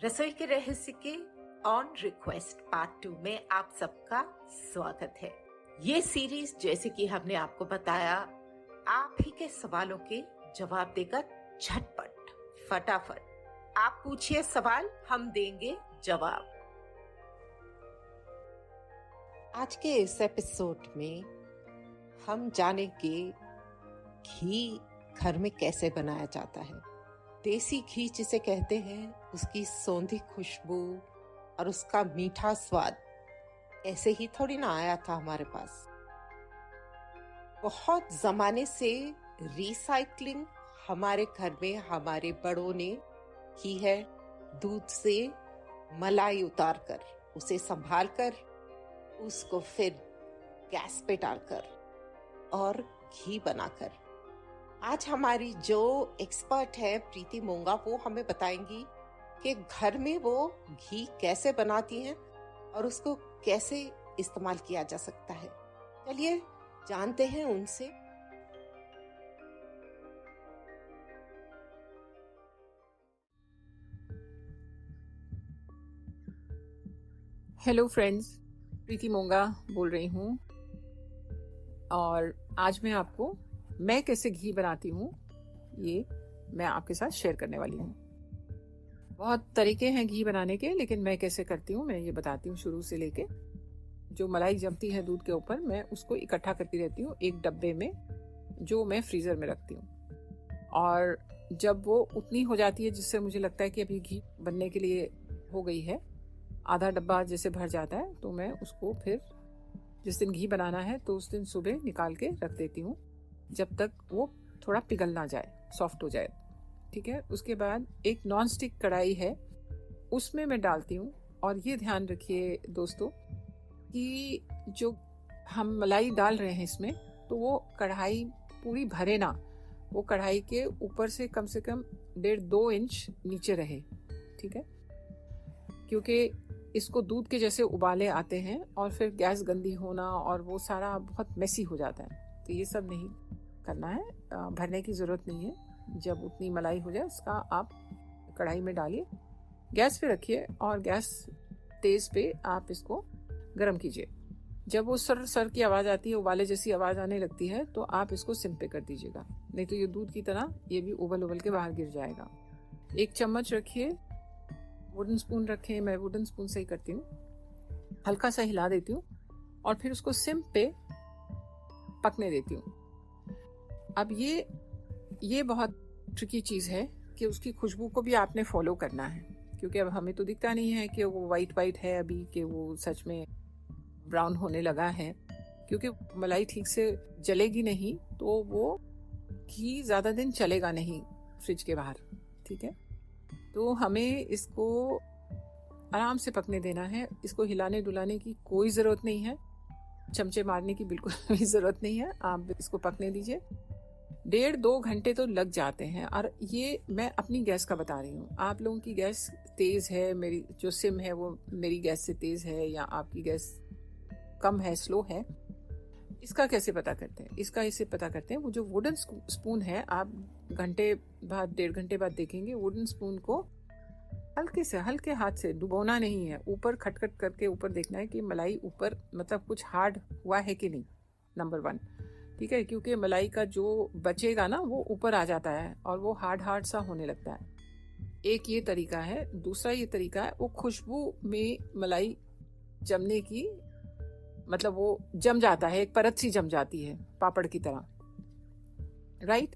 रसोई के रहस्य के ऑन रिक्वेस्ट पार्ट 2 में आप सबका स्वागत है। ये सीरीज जैसे कि हमने आपको बताया आप ही के सवालों के जवाब देकर झटपट फटाफट आप पूछिए सवाल, हम देंगे जवाब। आज के इस एपिसोड में हम जानेंगे घी घर में कैसे बनाया जाता है। देसी घी जिसे कहते हैं, उसकी सौंधी खुशबू और उसका मीठा स्वाद ऐसे ही थोड़ी ना आया था हमारे पास। बहुत जमाने से रिसाइकलिंग हमारे घर में हमारे बड़ों ने की है। दूध से मलाई उतार कर, उसे संभाल कर, उसको फिर गैस पे डालकर और घी बनाकर। आज हमारी जो एक्सपर्ट है प्रीति मोंगा, वो हमें बताएंगी कि घर में वो घी कैसे बनाती हैं और उसको कैसे इस्तेमाल किया जा सकता है। चलिए जानते हैं उनसे। हेलो फ्रेंड्स, प्रीति मोंगा बोल रही हूँ और आज मैं कैसे घी बनाती हूँ ये मैं आपके साथ शेयर करने वाली हूँ। बहुत तरीके हैं घी बनाने के, लेकिन मैं कैसे करती हूँ मैं ये बताती हूँ। शुरू से लेके जो मलाई जमती है दूध के ऊपर, मैं उसको इकट्ठा करती रहती हूँ एक डब्बे में, जो मैं फ्रीजर में रखती हूँ। और जब वो उतनी हो जाती है जिससे मुझे लगता है कि अभी घी बनने के लिए हो गई है, आधा डब्बा जैसे भर जाता है, तो मैं उसको फिर जिस दिन घी बनाना है तो उस दिन सुबह निकाल के रख देती हूँ, जब तक वो थोड़ा पिघल ना जाए, सॉफ्ट हो जाए। ठीक है। उसके बाद एक नॉन स्टिक कढ़ाई है, उसमें मैं डालती हूँ। और ये ध्यान रखिए दोस्तों कि जो हम मलाई डाल रहे हैं इसमें, तो वो कढ़ाई पूरी भरे ना, वो कढ़ाई के ऊपर से कम 1.5-2 इंच नीचे रहे। ठीक है। क्योंकि इसको दूध के जैसे उबाले आते हैं और फिर गैस गंदी होना और वो सारा बहुत मेसी हो जाता है, तो ये सब नहीं करना है। भरने की ज़रूरत नहीं है। जब उतनी मलाई हो जाए उसका आप कढ़ाई में डालिए, गैस पे रखिए और गैस तेज़ पे आप इसको गर्म कीजिए। जब वो सर सर की आवाज़ आती है, उबाले जैसी आवाज़ आने लगती है, तो आप इसको सिम पे कर दीजिएगा, नहीं तो ये दूध की तरह ये भी उबल उबल के बाहर गिर जाएगा। 1 चम्मच रखिए, वुडन स्पून रखें, मैं वुडन स्पून से ही करती हूँ। हल्का सा हिला देती हूँ और फिर उसको सिम पे पकने देती हूँ। अब ये बहुत ट्रिकी चीज़ है कि उसकी खुशबू को भी आपने फॉलो करना है, क्योंकि अब हमें तो दिखता नहीं है कि वो वाइट है अभी, कि वो सच में ब्राउन होने लगा है, क्योंकि मलाई ठीक से जलेगी नहीं तो वो घी ज़्यादा दिन चलेगा नहीं फ्रिज के बाहर। ठीक है। तो हमें इसको आराम से पकने देना है। इसको हिलाने डुलाने की कोई ज़रूरत नहीं है, चमचे मारने की बिल्कुल भी ज़रूरत नहीं है। आप इसको पकने दीजिए। 1.5-2 घंटे तो लग जाते हैं। और ये मैं अपनी गैस का बता रही हूँ। आप लोगों की गैस तेज़ है, मेरी जो सिम है वो मेरी गैस से तेज़ है, या आपकी गैस कम है, स्लो है, इसका कैसे पता करते हैं? इसका इसे पता करते हैं, वो जो वुडन स्पून है, आप घंटे बाद 1.5 घंटे बाद देखेंगे, वुडन स्पून को हल्के हाथ से डुबोना नहीं है, ऊपर खटखट करके ऊपर देखना है कि मलाई ऊपर मतलब कुछ हार्ड हुआ है कि नहीं, नंबर 1। ठीक है। क्योंकि मलाई का जो बचेगा ना वो ऊपर आ जाता है और वो हार्ड सा होने लगता है। एक ये तरीका है। दूसरा ये तरीका है, वो खुशबू में मलाई जमने की, मतलब वो जम जाता है, एक परत सी जम जाती है पापड़ की तरह। राइट।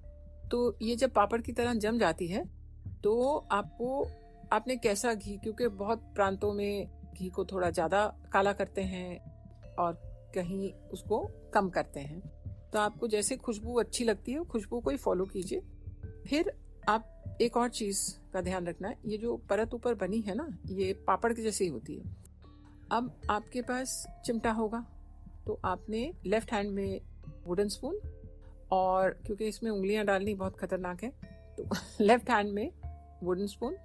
तो ये जब पापड़ की तरह जम जाती है तो आपने कैसा घी, क्योंकि बहुत प्रांतों में घी को थोड़ा ज़्यादा काला करते हैं और कहीं उसको कम करते हैं, तो आपको जैसे खुशबू अच्छी लगती है खुशबू को ही फॉलो कीजिए। फिर आप एक और चीज़ का ध्यान रखना है, ये जो परत ऊपर बनी है ना, ये पापड़ की जैसी होती है। अब आपके पास चिमटा होगा, तो आपने लेफ्ट हैंड में वुडन स्पून, और क्योंकि इसमें उंगलियां डालनी बहुत खतरनाक है, तो लेफ्ट हैंड में वुडन स्पून,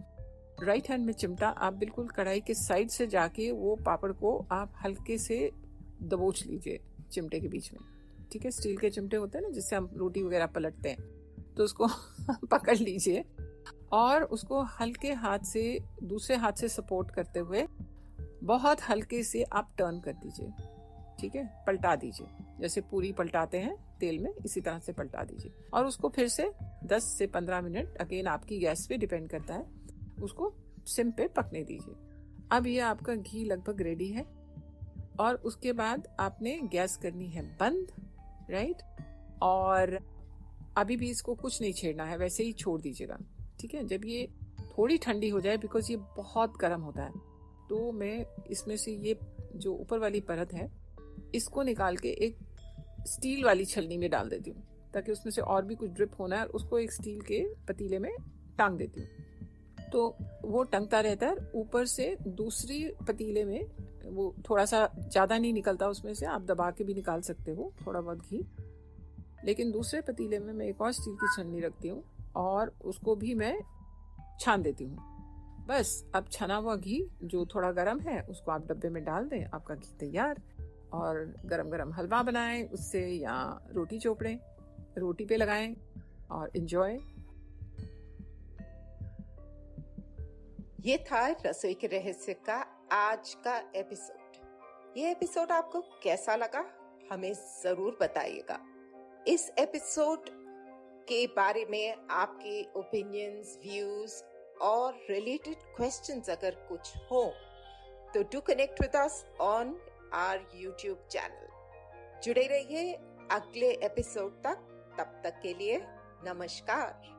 राइट हैंड में चिमटा। आप बिल्कुल कढ़ाई के साइड से जाके वो पापड़ को आप हल्के से दबोच लीजिए चिमटे के बीच में। ठीक है। स्टील के चिमटे होते हैं ना जिससे हम रोटी वगैरह पलटते हैं, तो उसको पकड़ लीजिए और उसको हल्के हाथ से, दूसरे हाथ से सपोर्ट करते हुए बहुत हल्के से आप टर्न कर दीजिए। ठीक है, पलटा दीजिए, जैसे पूरी पलटाते हैं तेल में, इसी तरह से पलटा दीजिए। और उसको फिर से 10 से 15 मिनट, अगेन आपकी गैस पे डिपेंड करता है, उसको सिम पे पकने दीजिए। अब ये आपका घी लगभग रेडी है। और उसके बाद आपने गैस करनी है बंद, राइट। और अभी भी इसको कुछ नहीं छेड़ना है, वैसे ही छोड़ दीजिएगा। ठीक है, जब ये थोड़ी ठंडी हो जाए, बिकॉज ये बहुत गर्म होता है, तो मैं इसमें से ये जो ऊपर वाली परत है इसको निकाल के एक स्टील वाली छलनी में डाल देती हूँ, ताकि उसमें से और भी कुछ ड्रिप होना है, और उसको एक स्टील के पतीले में टांग देती हूँ। तो वो टंगता रहता है। ऊपर से दूसरी पतीले में, वो थोड़ा सा ज़्यादा नहीं निकलता उसमें से, आप दबा के भी निकाल सकते हो थोड़ा बहुत घी, लेकिन दूसरे पतीले में मैं एक और स्टील की छन्नी रखती हूँ और उसको भी मैं छान देती हूँ। बस अब छना हुआ घी जो थोड़ा गर्म है उसको आप डब्बे में डाल दें, आपका घी तैयार। और गरम गरम हलवा बनाएं उससे, या रोटी चोपड़ें, रोटी पे लगाएं और एंजॉय। ये था रसोई के रहस्य का आज का एपिसोड। ये एपिसोड आपको कैसा लगा हमें जरूर बताइएगा। इस एपिसोड के बारे में आपके ओपिनियंस, व्यूज और रिलेटेड क्वेश्चंस अगर कुछ हो तो do connect with us on our YouTube channel. जुड़े रहिए अगले एपिसोड तक। तब तक के लिए नमस्कार।